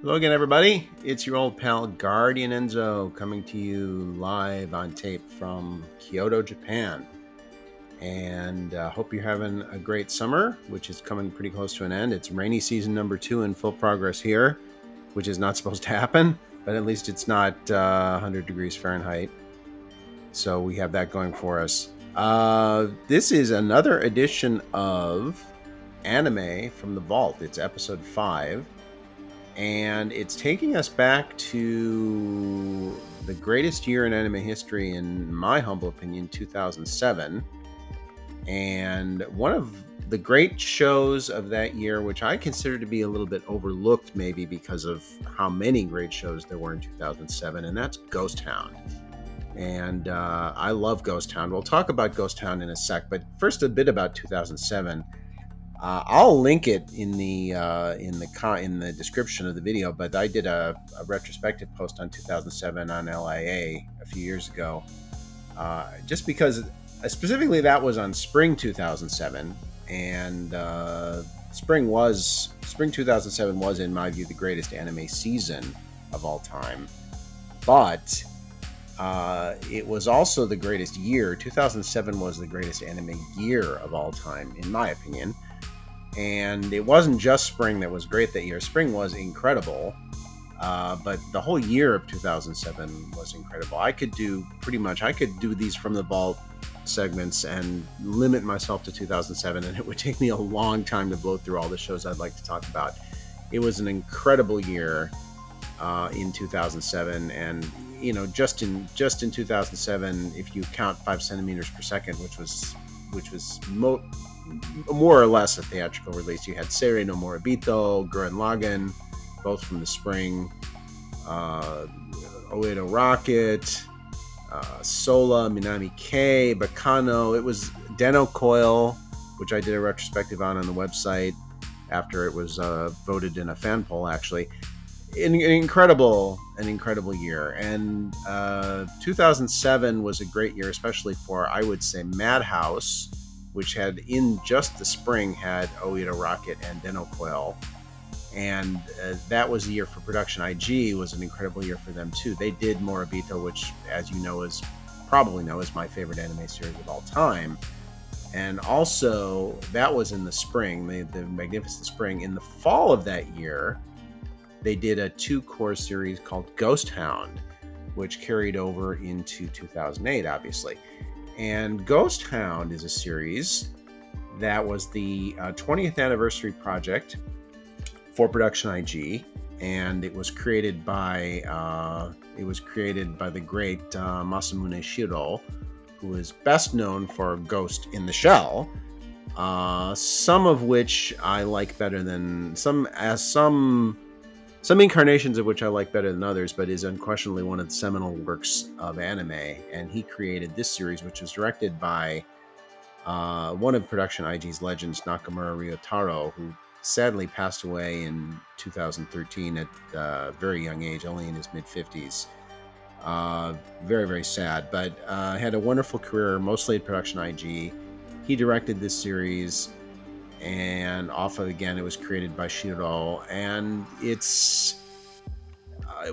Hello again, everybody. It's your old pal Guardian Enzo coming to you live on tape from Kyoto, Japan. And hope you're having a great summer, which is coming pretty close to an end. It's rainy season number 2 in full progress here, which is not supposed to happen, but at least it's not 100 degrees Fahrenheit. So we have that going for us. This is another edition of Anime from the Vault. It's episode 5. And it's taking us back to the greatest year in anime history, in my humble opinion, 2007. And one of the great shows of that year, which I consider to be a little bit overlooked, maybe because of how many great shows there were in 2007, and that's Ghost Hound. And I love Ghost Hound. We'll talk about Ghost Hound in a sec, but first a bit about 2007. I'll link it in the description of the video. But I did a retrospective post on 2007 on LIA a few years ago, just because specifically that was on spring 2007, and spring 2007 was, in my view, the greatest anime season of all time. But it was also the greatest year. 2007 was the greatest anime year of all time, in my opinion. And it wasn't just spring that was great that year. Spring was incredible, but the whole year of 2007 was incredible. I could do these from the vault segments and limit myself to 2007, and it would take me a long time to blow through all the shows I'd like to talk about. It was an incredible year in 2007, and just in 2007, if you count 5 centimeters per second, which was more or less a theatrical release. You had Seirei no Moribito, Gurren Lagann, both from the spring, Oedo Rocket, Sola, Minami K, Bacano. It was Deno Coil, which I did a retrospective on the website after it was voted in a fan poll, actually. An incredible year. And 2007 was a great year, especially for, I would say, Madhouse, which had, in just the spring, had Oedo Rocket and Deno Coil. And that was the year for Production IG. Was an incredible year for them, too. They did Moribito, which, as you know, is my favorite anime series of all time. And also, that was in the spring, the magnificent spring. In the fall of that year, they did a 2-core series called Ghost Hound, which carried over into 2008, obviously. And Ghost Hound is a series that was the 20th anniversary project for Production IG, and it was created by the great Masamune Shiro, who is best known for Ghost in the Shell, some of which I like better than some incarnations of which I like better than others, but is unquestionably one of the seminal works of anime. And he created this series, which was directed by one of Production IG's legends, Nakamura Ryotaro, who sadly passed away in 2013 at a very young age, only in his mid-50s. Very, very sad, but had a wonderful career, mostly at Production IG. He directed this series, and it was created by Shiro, and it's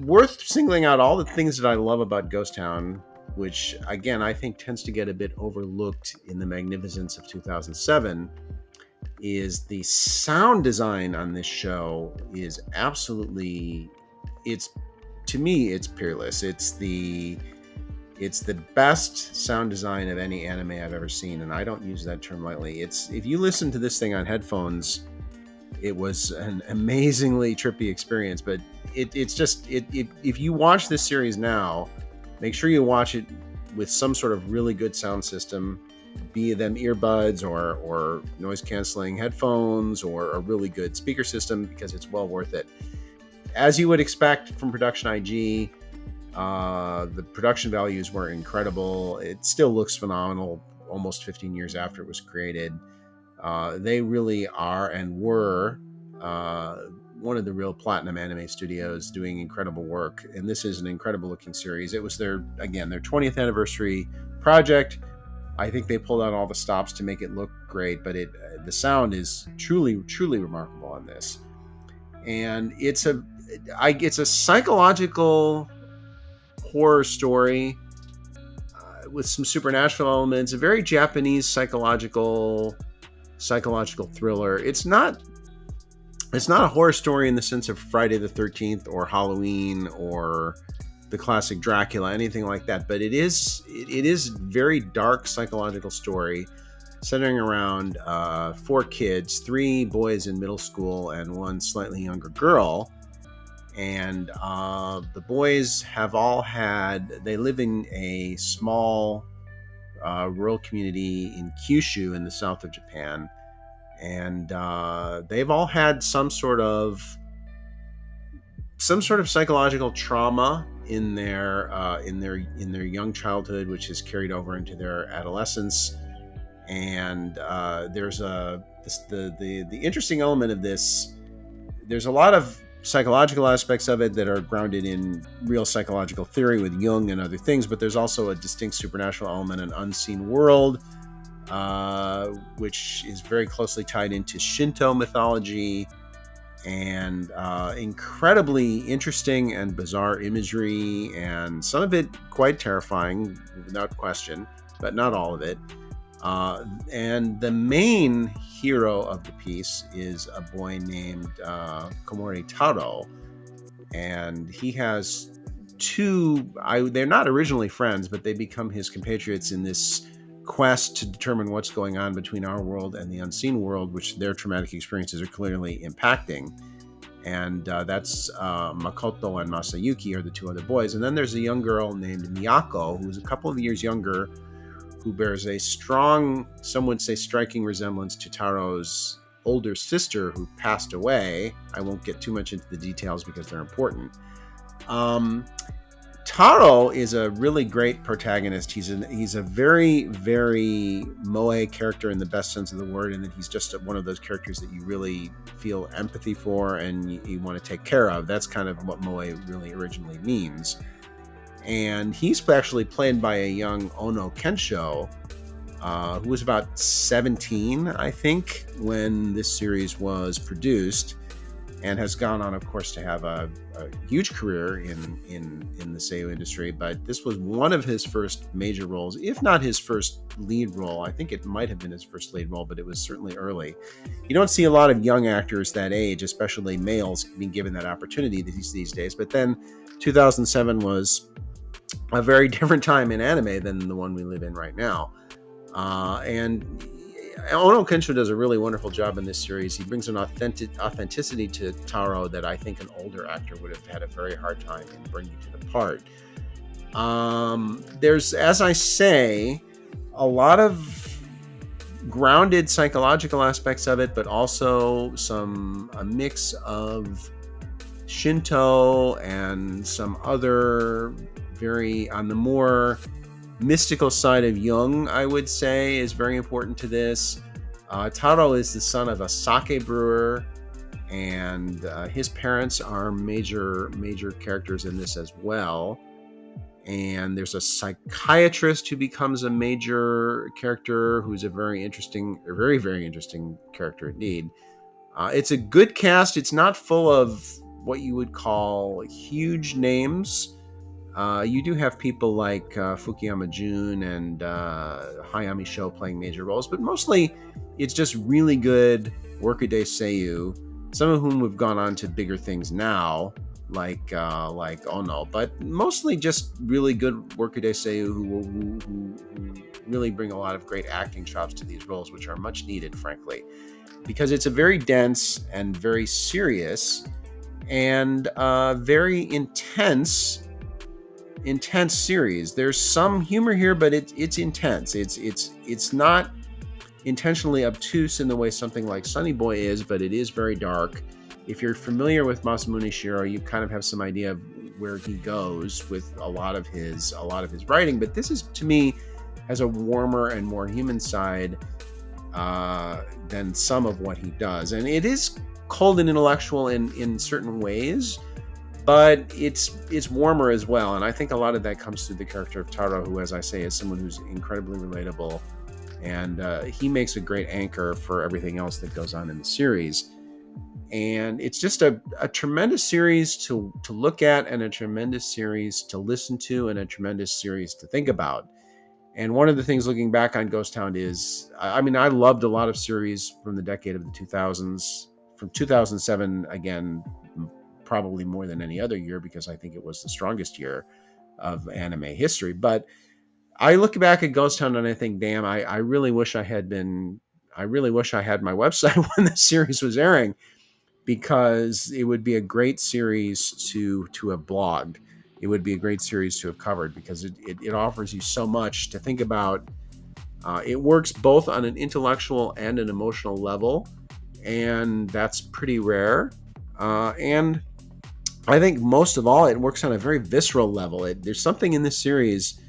worth singling out all the things that I love about Ghost Hound, which, again, I think tends to get a bit overlooked in the magnificence of 2007, is the sound design on this show is absolutely, to me, it's peerless. It's the best sound design of any anime I've ever seen, and I don't use that term lightly. If you listen to this thing on headphones, it was an amazingly trippy experience. But if you watch this series now, make sure you watch it with some sort of really good sound system, be them earbuds or noise canceling headphones or a really good speaker system, because it's well worth it. As you would expect from Production IG, the production values were incredible. It still looks phenomenal almost 15 years after it was created. They really are and were one of the real platinum anime studios doing incredible work. And this is an incredible looking series. It was their 20th anniversary project. I think they pulled out all the stops to make it look great, but the sound is truly, truly remarkable on this. And it's it's a psychological horror story with some supernatural elements, a very Japanese psychological thriller. It's not a horror story in the sense of Friday the 13th or Halloween or the classic Dracula, anything like that, but it is very dark psychological story centering around 4 kids, 3 boys in middle school and 1 slightly younger girl. And the boys they live in a small rural community in Kyushu in the south of Japan. And they've all had some sort of psychological trauma in their young childhood, which is carried over into their adolescence. And there's the interesting element of this. There's a lot of psychological aspects of it that are grounded in real psychological theory with Jung and other things, but there's also a distinct supernatural element, an unseen world, which is very closely tied into Shinto mythology, and incredibly interesting and bizarre imagery, and some of it quite terrifying, without question, but not all of it. And the main hero of the piece is a boy named Komori Taro, and he has 2. They're not originally friends, but they become his compatriots in this quest to determine what's going on between our world and the unseen world, which their traumatic experiences are clearly impacting. And that's Makoto and Masayuki are the 2 other boys. And then there's a young girl named Miyako, who's a couple of years younger, who bears a strong, some would say striking resemblance to Taro's older sister who passed away. I won't get too much into the details because they're important. Taro is a really great protagonist. He's a very, very moe character in the best sense of the word, and that he's just one of those characters that you really feel empathy for and you want to take care of. That's kind of what moe really originally means. And he's actually played by a young Ono Kensho, who was about 17, I think, when this series was produced, and has gone on, of course, to have a huge career in the seiyuu industry. But this was one of his first major roles, if not his first lead role. I think it might have been his first lead role, but it was certainly early. You don't see a lot of young actors that age, especially males, being given that opportunity these days. But then 2007 was a very different time in anime than the one we live in right now. And Ono Kensho does a really wonderful job in this series. He brings an authenticity to Taro that I think an older actor would have had a very hard time in bringing to the part. There's, as I say, a lot of grounded psychological aspects of it, but also a mix of Shinto and some other very, on the more mystical side of Jung, I would say, is very important to this. Taro is the son of a sake brewer, and his parents are major characters in this as well. And there's a psychiatrist who becomes a major character, who's a very very interesting character indeed. It's a good cast. It's not full of what you would call huge names. You do have people like Fukuyama Jun and Hayami Sho playing major roles, but mostly it's just really good workaday seiyuu, some of whom have gone on to bigger things now, like Ono, but mostly just really good workaday seiyuu who really bring a lot of great acting chops to these roles, which are much needed, frankly, because it's a very dense and very serious and very intense series. There's some humor here, but it's intense. It's not intentionally obtuse in the way something like Sunny Boy is, but it is very dark. If you're familiar with Masamune Shirow, you kind of have some idea of where he goes with a lot of his writing. But this is, to me, has a warmer and more human side than some of what he does, and it is cold and intellectual in certain ways, but it's warmer as well. And I think a lot of that comes through the character of Taro, who, as I say, is someone who's incredibly relatable, and he makes a great anchor for everything else that goes on in the series. And it's just a tremendous series to look at, and a tremendous series to listen to, and a tremendous series to think about. And one of the things looking back on Ghost Hound is, I mean, I loved a lot of series from the decade of the 2000s. From 2007, again, probably more than any other year, because I think it was the strongest year of anime history. But I look back at Ghost Hound and I think, damn, I really wish I had been, I really wish I had my website when the series was airing, because it would be a great series to have blogged. It would be a great series to have covered, because it offers you so much to think about. It works both on an intellectual and an emotional level, and that's pretty rare. And I think most of all, it works on a very visceral level. There's something in this series,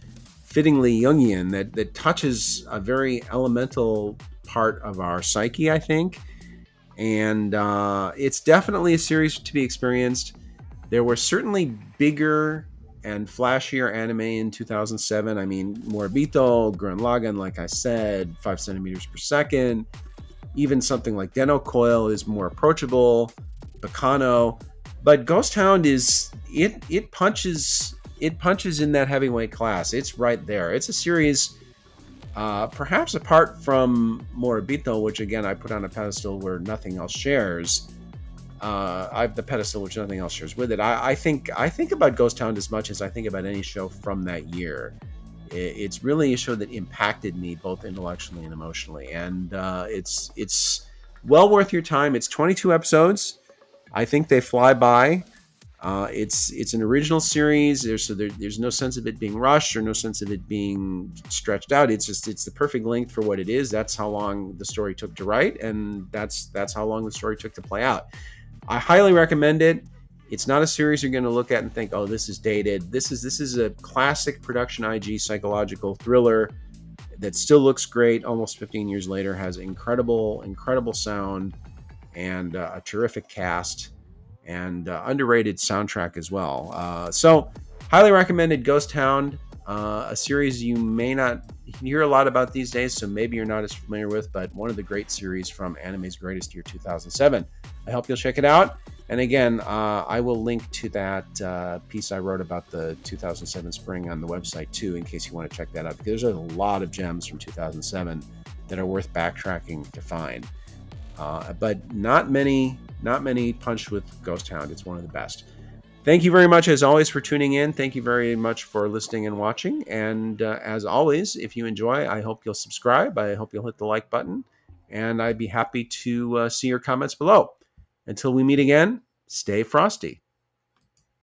fittingly Jungian, that touches a very elemental part of our psyche, I think. And it's definitely a series to be experienced. There were certainly bigger and flashier anime in 2007. I mean, Moribito, Gurren Lagann, like I said, 5 centimeters per second. Even something like Deno Coil is more approachable. Bacano. But Ghost Hound is, it punches in that heavyweight class. It's right there. It's a series, perhaps apart from Moribito, which again I put on a pedestal where nothing else shares. I have the pedestal which nothing else shares with it. I think about Ghost Hound as much as I think about any show from that year. It's really a show that impacted me both intellectually and emotionally, and it's well worth your time. It's 22 episodes. I think they fly by. It's an original series. There's no sense of it being rushed or no sense of it being stretched out. It's the perfect length for what it is. That's how long the story took to write, and that's how long the story took to play out. I highly recommend it. It's not a series you're going to look at and think, oh, this is dated. This is a classic production IG psychological thriller that still looks great almost 15 years later, has incredible sound, and a terrific cast, and underrated soundtrack as well. So highly recommended Ghost Hound, a series you may not hear a lot about these days, so maybe you're not as familiar with, but one of the great series from anime's greatest year, 2007. I hope you'll check it out. And again, I will link to that piece I wrote about the 2007 spring on the website too, in case you want to check that out, because there's a lot of gems from 2007 that are worth backtracking to find. But not many punched with Ghost Hound. It's one of the best. Thank you very much, as always, for tuning in. Thank you very much for listening and watching. And as always, if you enjoy, I hope you'll subscribe. I hope you'll hit the like button. And I'd be happy to see your comments below. Until we meet again, stay frosty.